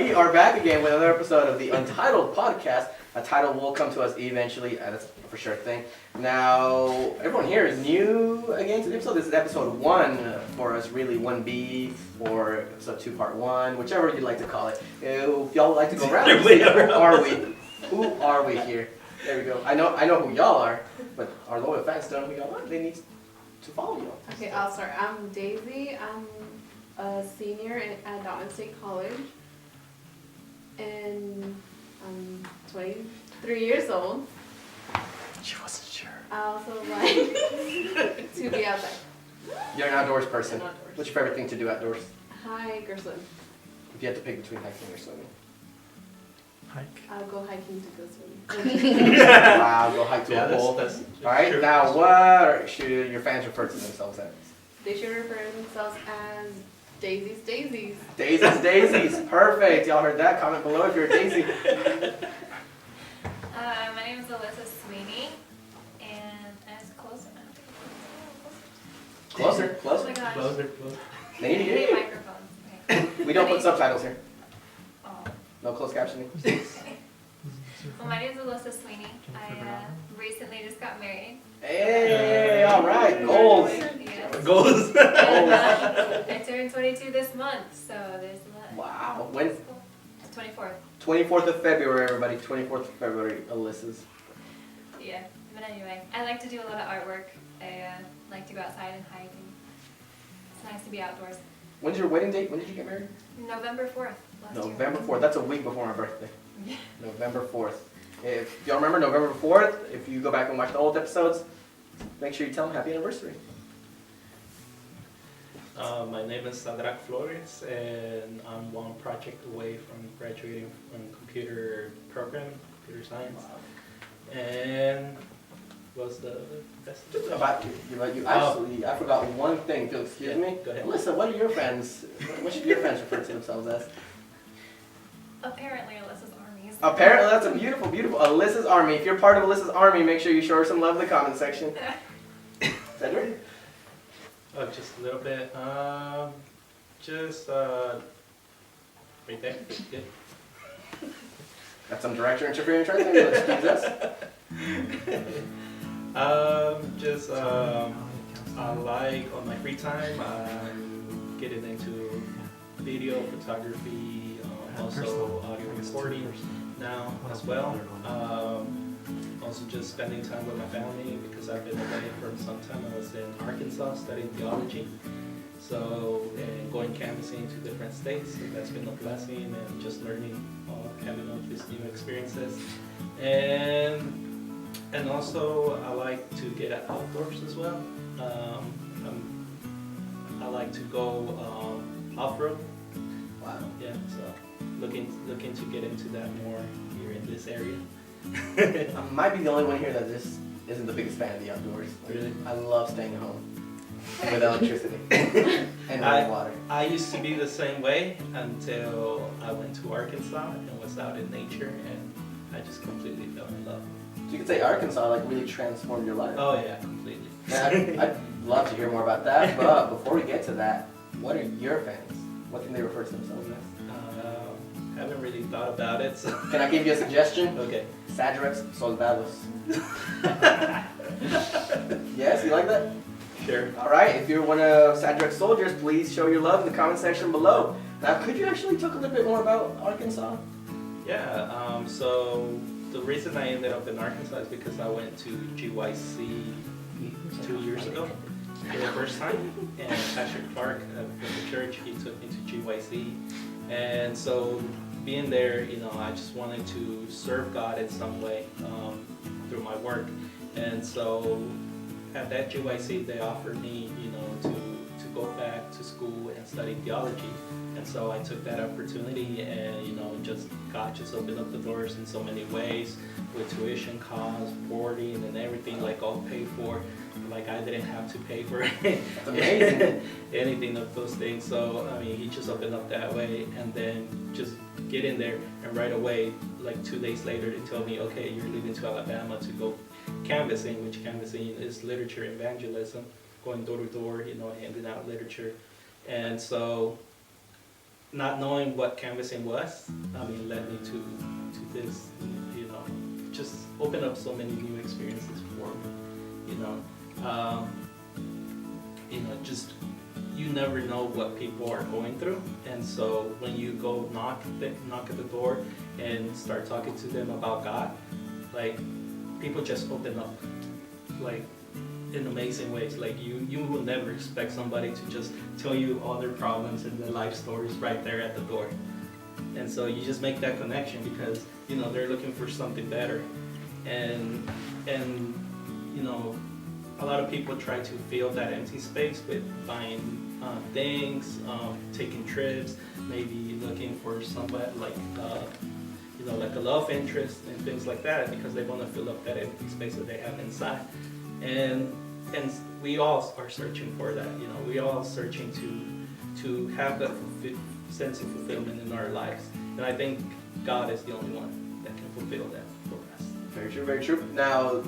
We are back again with another episode of the Untitled Podcast. A title will come to us eventually, that's for sure thing. Now, everyone here is new again to the episode. This is episode 1 for us, really 1B, or episode 2 part 1, whichever you'd like to call it. If y'all would like to go around, who are we here? There we go. I know who y'all are, but our loyal fans don't know who y'all are. They need to follow you. Okay, I'll start. I'm Daisy. I'm a senior at Dalton State College, and I'm 23 years old. She wasn't sure. I also like to be outside. You're an outdoors person. I'm outdoors. What's your favorite thing to do outdoors? Hike or swim. If you had to pick between hiking or swimming. Hike. I'll go hiking to go swimming. Wow, go hike to a hole. That's Alright, now what should your fans refer to themselves as? They should refer to themselves as Daisy's Daisies. Daisies. Perfect. Y'all heard that? Comment below if you're a Daisy. My name is Alyssa Sweeney, and as close enough. Closer. Oh my gosh. Closer. They need to hear Need you. microphones. Okay. We don't put subtitles here. Oh. No closed captioning. Well, my name is Alyssa Sweeney. I recently just got married. Hey, alright. Goals. Yes. Goals. I turned 22 this month, so there's a lot. Wow. When? It's 24th. 24th of February, everybody. 24th of February, Alyssa's. Yeah. But anyway, I like to do a lot of artwork. I like to go outside and hike, and it's nice to be outdoors. When's your wedding date? When did you get married? November 4th. Last November year. 4th. That's a week before my birthday. Yeah. November 4th. If y'all remember November 4th, if you go back and watch the old episodes, make sure you tell them happy anniversary. My name is Sadrak Flores, and I'm one project away from graduating from computer programming, computer science. And what's the best? Just about you. Actually, I forgot one thing. If you'll excuse me. Go ahead. Alyssa, what are your fans? What should your fans refer to themselves as? Apparently, Alyssa's Armies. Apparently, that's a beautiful, beautiful Alyssa's Army. If you're part of Alyssa's Army, make sure you show her some love in the comment section. Cedric? Oh, just a little bit. Just right there. Good. Got some director interference right there. Excuse us. I like on my free time, I'm getting into video photography, also audio recording now as well. Also just spending time with my family because I've been away for some time. I was in Arkansas studying theology. So, and going canvassing to different states, and that's been a blessing, and just learning, having all these new experiences. And also, I like to get outdoors as well. I like to go off-road. Wow. Yeah, so looking to get into that more here in this area. I might be the only one here that just isn't the biggest fan of the outdoors. Like, Really? I love staying home with electricity and running water. I used to be the same way until I went to Arkansas and was out in nature, and I just completely fell in love. So you could say Arkansas like really transformed your life. Oh yeah, completely. I'd love to hear more about that, but before we get to that, what are your fans? What can they refer to themselves as? Haven't really thought about it. So. Can I give you a suggestion? Okay. Sadrex Soldados. Yes, you like that? Sure. Alright, if you're one of Sadrex soldiers, please show your love in the comment section below. Now, could you actually talk a little bit more about Arkansas? Yeah. So the reason I ended up in Arkansas is because I went to GYC 2 years ago for the first time, and Pastor Clark from the church, he took me to GYC, and so being there, I just wanted to serve God in some way through my work, and so at that GYC they offered me, to go back to school and study theology, and so I took that opportunity, and just God just opened up the doors in so many ways with tuition costs, boarding, and everything, like all paid for. Like I didn't have to pay for That's amazing. anything of those things. So I mean, he just opened up that way, and then just get in there, and right away, like 2 days later, they told me, okay, you're leaving to Alabama to go canvassing, which canvassing is literature evangelism, going door to door, handing out literature. And so not knowing what canvassing was, led me to this, just open up so many new experiences for me, just you never know what people are going through, and so when you go knock at the door and start talking to them about God, like people just open up, like in amazing ways. Like you will never expect somebody to just tell you all their problems and their life stories right there at the door. And so you just make that connection because they're looking for something better, and a lot of people try to fill that empty space with buying things, taking trips, maybe looking for somebody like like a love interest and things like that, because they want to fill up that empty space that they have inside. And we all are searching for that. We all searching to have that sense of fulfillment in our lives. And I think God is the only one that can fulfill that for us. Very true, very true. Now,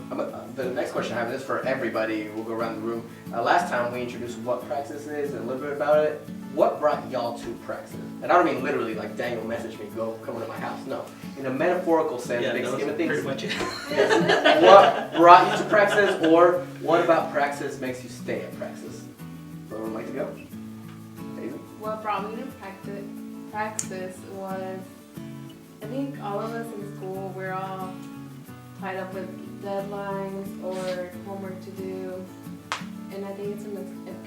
the next question I have is for everybody. We'll go around the room. Last time we introduced what Praxis is and a little bit about it. What brought y'all to Praxis? And I don't mean literally like Daniel messaged me, come to my house. No, in a metaphorical sense, big scheme of things. Pretty much it. Yes. What brought you to Praxis, or what about Praxis makes you stay at Praxis? Someone would like to go? Daisy? What brought me to Praxis was, I think all of us in school, we're all tied up with deadlines or homework to do, and I think it's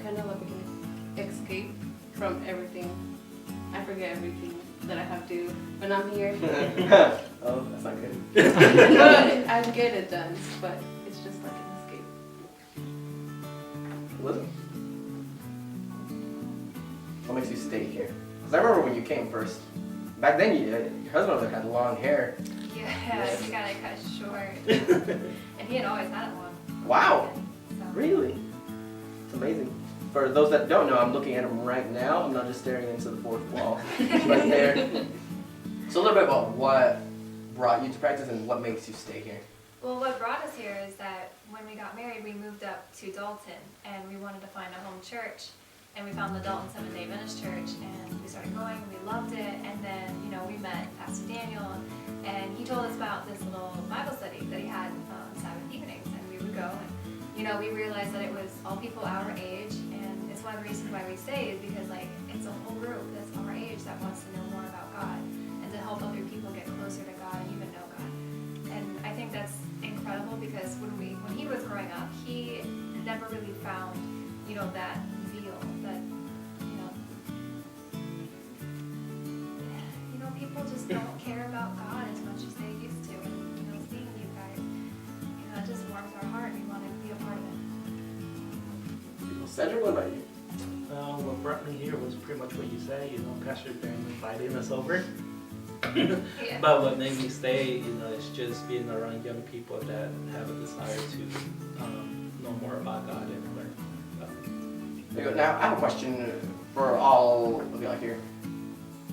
kind of like an escape from everything. I forget everything that I have to do when I'm here. Oh, that's not good. But I get it done, but it's just like an escape. Elizabeth? What makes you stay here? Because I remember when you came first. Back then, your husband had long hair. Yeah, he got it cut short. And he had always had it long. Wow. So. Really? It's amazing. For those that don't know, I'm looking at him right now. I'm not just staring into the fourth wall. It's right there. So a little bit about what brought you to Praxis and what makes you stay here. Well, what brought us here is that when we got married, we moved up to Dalton, and we wanted to find a home church. And we found the Dalton Seventh-day Adventist Church, and we started going, and we loved it. And then, we met Pastor Daniel, and he told us about this little Bible study that he had on Sabbath evenings, and we would go. And, we realized that it was all people our age, and it's one of the reasons why we stayed, because, it's a whole group that's our age that wants to know more about God, and to help other people get closer to God and even know God. And I think that's incredible, because when he was growing up, he never really found, that zeal, that, people just don't care about God as much as they used to. And, seeing you guys, it just warms our heart. We want to be a part of it. Cedric, what about you? What brought me here was pretty much what you said, Pastor Daniel inviting us over. Yeah. But what made me stay, is just being around young people that have a desire to know more about God and learn about Him. There you go. Now, I have a question for all of y'all here.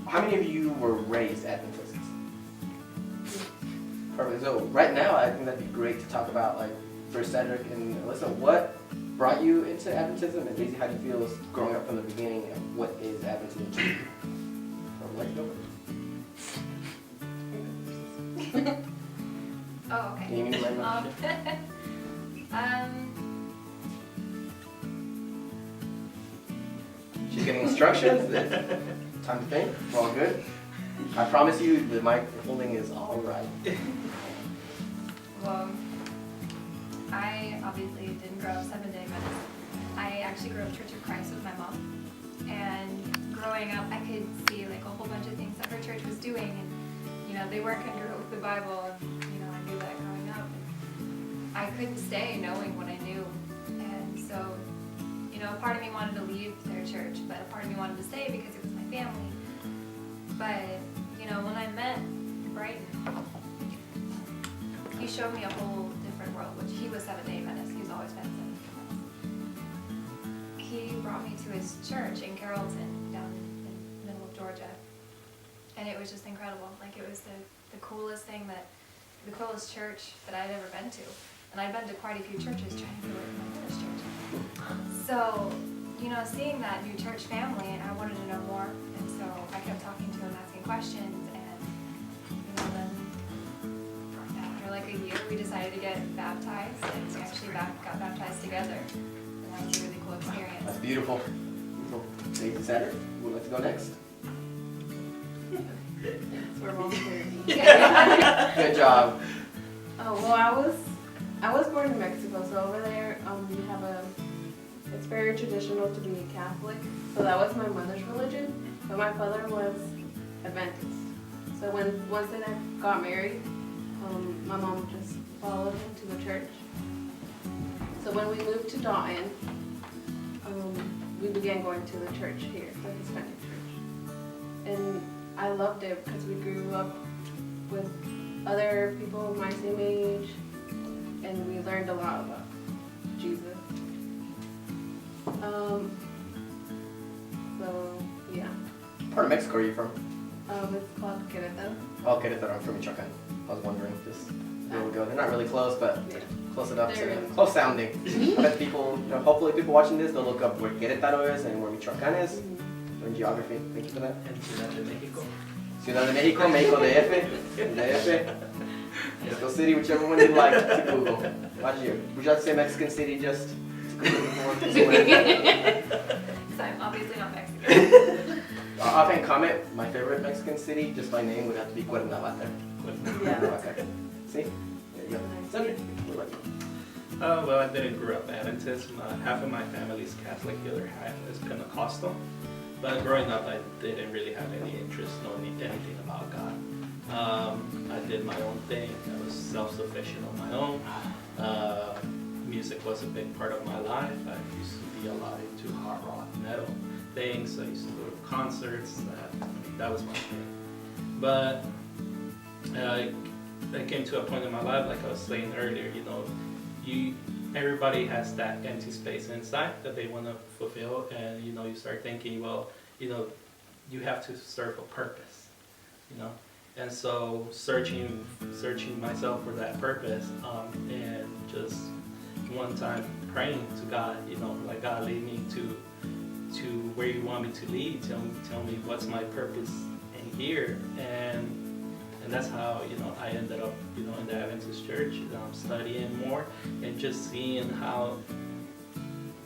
How many of you were raised Adventists? Perfect. So right now, I think that'd be great to talk about, for Cedric and Alyssa, what brought you into Adventism, and Daisy, how do you feel growing up from the beginning, and what is Adventism to you? Let's go. Oh, okay. Can you give me my She's getting instructions. Time to think. We're all good. I promise you, the mic holding is all right. Well, I obviously didn't grow up Seventh-day Adventist. I actually grew up Church of Christ with my mom. And growing up, I could see a whole bunch of things that her church was doing. And, they weren't congruent with the Bible. And, I knew that growing up. And I couldn't stay knowing what I knew. And so, a part of me wanted to leave their church, but a part of me wanted to stay because it was my family. But, when I met Brighton, he showed me a whole different world, which he was Seventh-day Adventist. He's always been Seventh-day Adventist. He brought me to his church in Carrollton, down in the middle of Georgia. And it was just incredible. It was the coolest thing, the coolest church that I'd ever been to. And I'd been to quite a few churches trying to go to my brother's church. So, seeing that new church family, and I wanted to know more. And so I kept year, we decided to get baptized, and we actually got baptized together. And that was a really cool experience. That's beautiful. Beautiful. Daisy Saturday. Who would like to go next? We're volunteering. Good job. Oh well, I was born in Mexico, so over there we have it's very traditional to be Catholic. So that was my mother's religion, but my father was Adventist. So once they got married, my mom just followed him to the church. So when we moved to Dalton, we began going to the church here, the Hispanic church, and I loved it because we grew up with other people my same age, and we learned a lot about Jesus. So yeah. What part of Mexico are you from? It's called Querétaro. Oh, Querétaro. I'm from Michoacán. I was wondering just where we go. They're not really close, but Yeah. close enough They're to close sounding. I bet people, hopefully people watching this, they'll look up where Querétaro is and where Michoacán is. Learn geography. Thank you for that. And Ciudad de Mexico. Ciudad de Mexico, Mexico DF, Mexico City, whichever one you like to Google. Watch you. Would you like to say Mexican City just to Google before? Because I'm obviously not Mexican. Offhand comment, my favorite Mexican city, just by name, would have to be Cuernavaca. Yeah. Cuernavaca. See? There you go. Cedric, what about you? Well, I didn't grow up Adventist. Half of my family is Catholic, the other half is Pentecostal. But growing up, I didn't really have any interest knowing anything about God. I did my own thing. I was self-sufficient on my own. Music was a big part of my life. I used to be a lot into hard rock, metal things. I used to go to concerts. That was my thing. But I came to a point in my life, like I was saying earlier, everybody has that empty space inside that they want to fulfill, and you start thinking, well, you have to serve a purpose, and so searching myself for that purpose, and just one time praying to God, like, God, lead me to where you want me to lead. Tell me what's my purpose in here, and that's how I ended up in the Adventist church, studying more and just seeing how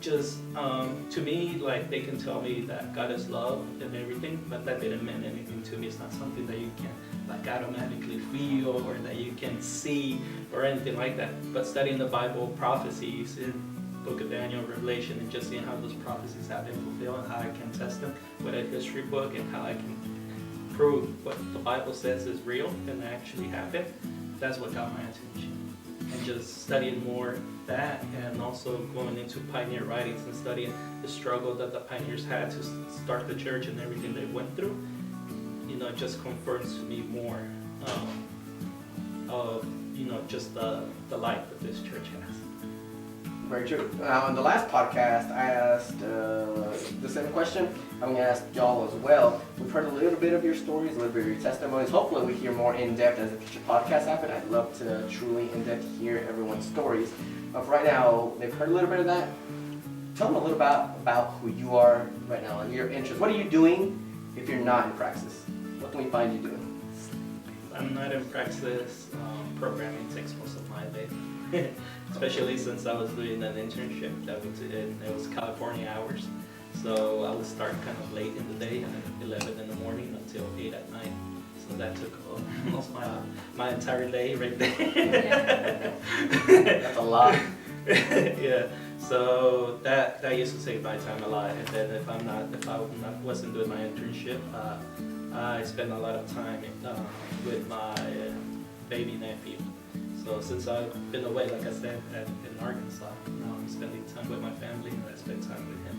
to me, like, they can tell me that God is love and everything, but that didn't mean anything to me. It's not something that you can like automatically feel or that you can see or anything like that. But studying the Bible prophecies in Book of Daniel, Revelation, and just seeing how those prophecies have been fulfilled and how I can test them with a history book and how I can prove what the Bible says is real and actually happened, that's what got my attention. And just studying more that, and also going into pioneer writings and studying the struggle that the pioneers had to start the church and everything they went through, it just confirms to me more of just the life that this church has. Very true. On the last podcast, I asked the same question. I'm going to ask y'all as well. We've heard a little bit of your stories, a little bit of your testimonies. Hopefully we hear more in-depth as the future podcasts happen. I'd love to truly in-depth hear everyone's stories. But for right now, they've heard a little bit of that. Tell them a little about who you are right now and your interests. What are you doing if you're not in Praxis? What can we find you doing? I'm not in Praxis. Programming takes most of my day. Especially since I was doing an internship it was California hours. So I would start kind of late in the day, 11 in the morning until 8 at night. So that took almost my entire day right there. That's a lot. Yeah. So that used to take my time a lot. And then if I wasn't doing my internship, I spent a lot of time with my baby nephew. So since I've been away, like I said, in Arkansas, now I'm spending time with my family, and I spend time with him.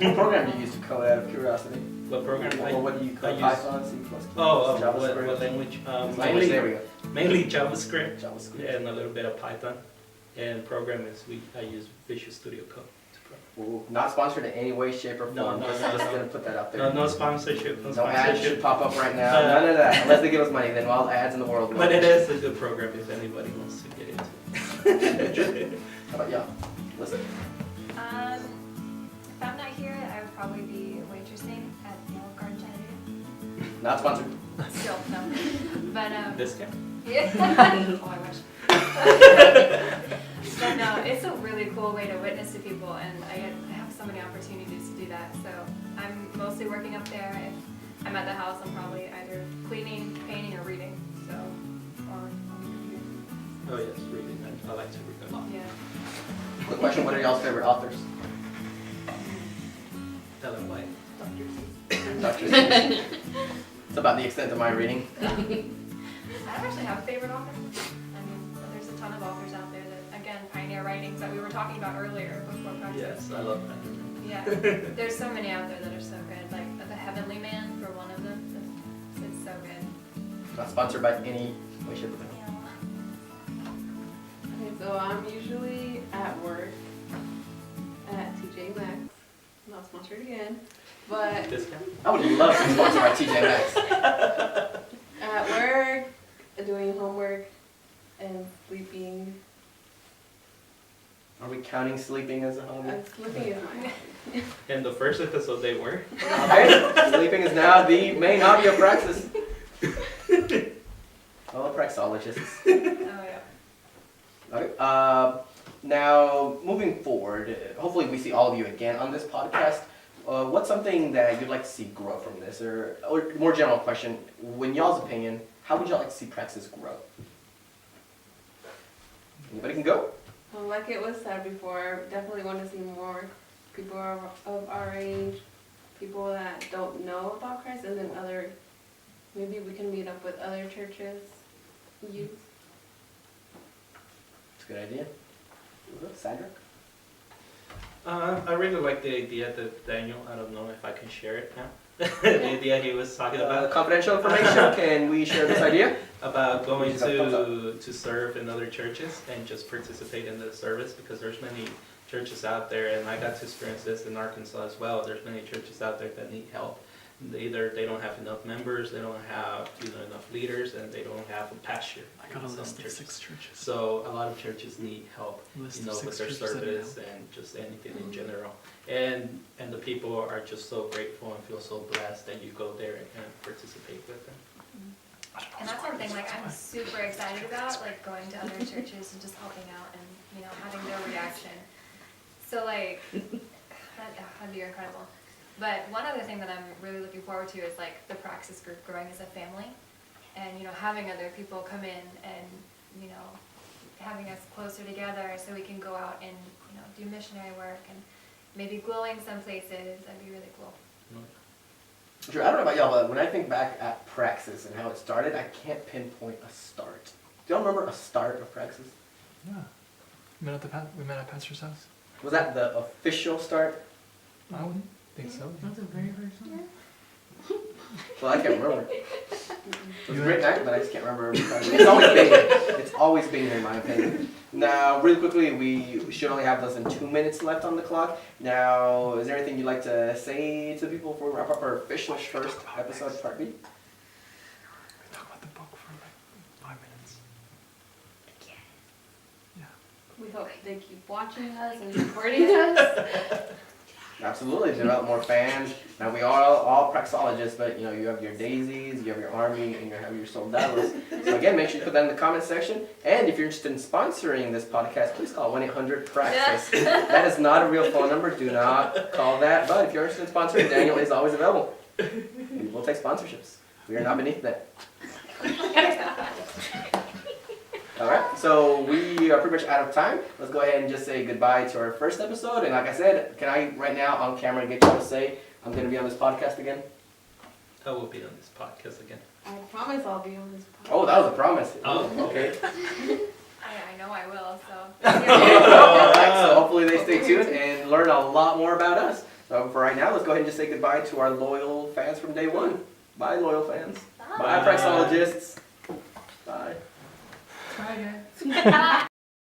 What program do you use to code out of curiosity? What program? What do you code? Python, C++? JavaScript. What language? Language, there we go. Mainly JavaScript. JavaScript. And a little bit of Python. And programming, I use Visual Studio Code to program. Ooh, not sponsored in any way, shape, or form. No. Just gonna put that out there. No sponsorship. No ads should pop up right now. None of that. Unless they give us money, then all the ads in the world. But it is a good program if anybody wants to get into it. How about y'all? Listen. If I'm not here, I would probably be waitressing at the Olive Garden Chinatown. Not sponsored. Still, no. But This guy. yeah. Oh, I wish. But no, it's a really cool way to witness to people, and I have so many opportunities to do that. So I'm mostly working up there. If I'm at the house, I'm probably either cleaning, painting, or reading. So, or on the computer. Oh yes, reading. I like to read a lot. Yeah. Quick question, what are y'all's favorite authors? Ellen White. Dr. Seuss. It's about the extent of my reading. I don't actually have a favorite author. I mean, there's a ton of authors out there that, again, pioneer writings that we were talking about earlier before Praxis. Yes, I love that. Yeah, therethere's so many out there that are so good. Like The Heavenly Man, for one of them. It's so good. Not sponsored by any way, shape, or form. Okay, so I'm usually at work at TJ Maxx. Not sponsored again, but Discount? I would love to be sponsored by TJ Maxx. at work, doing homework and sleeping. Are we counting sleeping as a hobby? Sleeping is my In the first episode they were. Okay, sleeping is now the main hobby of Praxis. Oh, Praxologists. Oh yeah. Okay. Now, moving forward, hopefully we see all of you again on this podcast. What's something that you'd like to see grow from this? Or more general question, in y'all's opinion, how would y'all like to see Praxis grow? Anybody can go? Well, like it was said before, definitely want to see more people of our age, people that don't know about Christ, and then maybe we can meet up with other churches, youth. It's a good idea. Sandra? I really like the idea that Daniel, I don't know if I can share it now. The idea he was talking about. Confidential information, can we share this idea? About going Just a thumbs to serve in other churches and just participate in the service, because there's many churches out there, and I got to experience this in Arkansas as well. There's many churches out there that need help. Either they don't have enough members, they don't have enough leaders, and they don't have a pastor. I got a in some list of churches. 6 churches. So a lot of churches need help, List with of 6 their churches that need service help. and just anything in general. And the people are just so grateful and feel so blessed that you go there and participate with them. And that's one thing, like, I'm super excited about, like, going to other churches and just helping out and, having their reaction. So, like, that'd be incredible. But one other thing that I'm really looking forward to is, like, the Praxis group growing as a family. And, having other people come in and, having us closer together so we can go out and, do missionary work and maybe glowing some places. That'd be really cool. Sure, I don't know about y'all, but when I think back at Praxis and how it started, I can't pinpoint a start. Do y'all remember a start of Praxis? Yeah. We met at Pastor's house. Was that the official start? I wouldn't think so. That's the very first one. Well, I can't remember. It was a great night, but I just can't remember. It's always been here. It's always been here, in my opinion. Now, really quickly, we should only have less than 2 minutes left on the clock. Now, is there anything you'd like to say to people before we wrap up our official first episode, Part B? We talk about the book for like 5 minutes. Yeah. We hope they keep watching us and supporting us. Absolutely, develop more fans. Now we are all praxologists, but you have your daisies, you have your army, and you have your soldados. So again, make sure you put that in the comment section. And if you're interested in sponsoring this podcast, please call 1-800-PRAXIS. That is not a real phone number. Do not call that. But if you're interested in sponsoring, Daniel is always available. We will take sponsorships. We are not beneath that. All right, so we are pretty much out of time. Let's go ahead and just say goodbye to our first episode. And like I said, can I right now on camera get y'all to say I'm going to be on this podcast again? I will be on this podcast again. I promise I'll be on this podcast. Oh, that was a promise. Oh, Okay. I know I will, so. All right, so hopefully they stay tuned and learn a lot more about us. So for right now, let's go ahead and just say goodbye to our loyal fans from day one. Bye, loyal fans. Bye, Bye. praxologists. Bye. Bye, guys.